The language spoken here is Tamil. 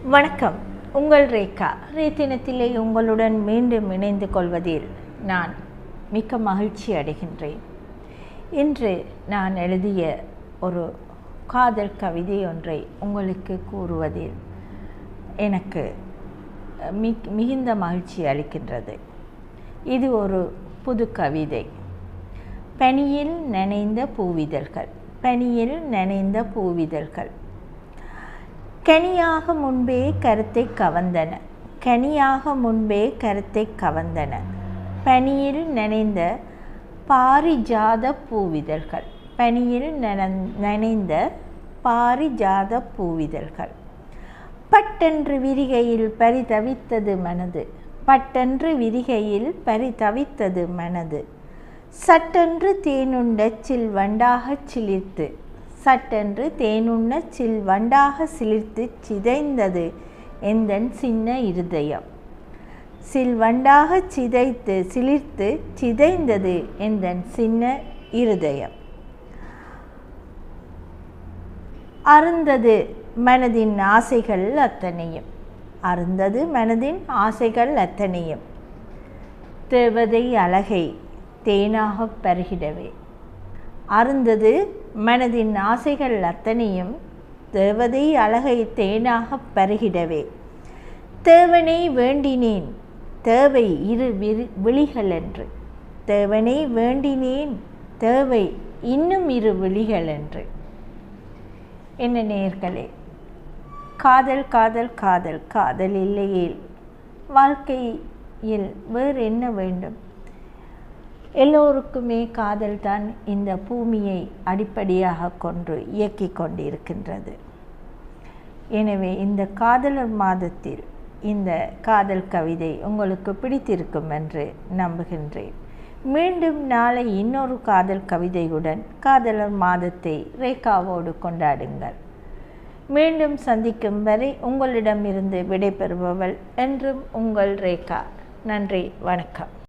வணக்கம். உங்கள் ரேகா ரேத்தினத்திலே உங்களுடன் மீண்டும் இணைந்து கொள்வதில் நான் மிக்க மகிழ்ச்சி அடைகின்றேன். இன்று நான் எழுதிய ஒரு காதல் கவிதை ஒன்றை உங்களுக்கு கூறுவதில் எனக்கு மிகுந்த மகிழ்ச்சி அளிக்கின்றது. இது ஒரு புது கவிதை. பனியில் நனைந்த பூவிதழ்கள். பனியில் நனைந்த பூவிதழ்கள் கனியாக முன்பே கருத்தை கவர்ந்தன. கனியாக முன்பே கருத்தை கவர்ந்தன. பனியில் நனைந்த பாரிஜாத பூவிதழ்கள். பனியில் நனைந்த பாரிஜாத பூவிதழ்கள் பட்டென்று விரிகையில் பரிதவித்தது மனது. பட்டென்று விரிகையில் பரிதவித்தது மனது. சட்டென்று தேனுண்ட சில்வண்டாகச் சிலிர்த்து. சட்டென்று தேனுண்ண சில்வண்டாக சிலிர்த்து சிதைந்தது எந்தன் சின்ன இருதயம். சில்வண்டாக சிலிர்த்து சிதைந்தது எந்தன் சின்ன இருதயம். அருந்தது மனதின் ஆசைகள் அத்தனையும். அருந்தது மனதின் ஆசைகள் அத்தனையும். தேவதை அழகை தேனாகப் பருகிடவே. அருந்தது மனதின் ஆசைகள் அத்தனையும். தேவதை அழகை தேனாகப் பருகிடவே. தேவனை வேண்டினேன் தேவை இரு விழிகள் என்று. தேவனை வேண்டினேன் தேவை இன்னும் இரு விழிகள் என்று. என்ன நேயர்களே, காதல் காதல் காதல் காதல் இல்லையேல் வாழ்க்கையில் வேறு என்ன வேண்டும்? எல்லோருக்குமே காதல் தான் இந்த பூமியை அடிப்படையாக கொண்டு இயக்கிக் கொண்டிருக்கின்றது. எனவே இந்த காதலர் மாதத்தில் இந்த காதல் கவிதை உங்களுக்கு பிடித்திருக்கும் என்று நம்புகின்றேன். மீண்டும் நாளை இன்னொரு காதல் கவிதையுடன் காதலர் மாதத்தை ரேகாவோடு கொண்டாடுங்கள். மீண்டும் சந்திக்கும் வரை உங்களிடமிருந்து விடைபெறுபவள் என்றும் உங்கள் ரேகா. நன்றி, வணக்கம்.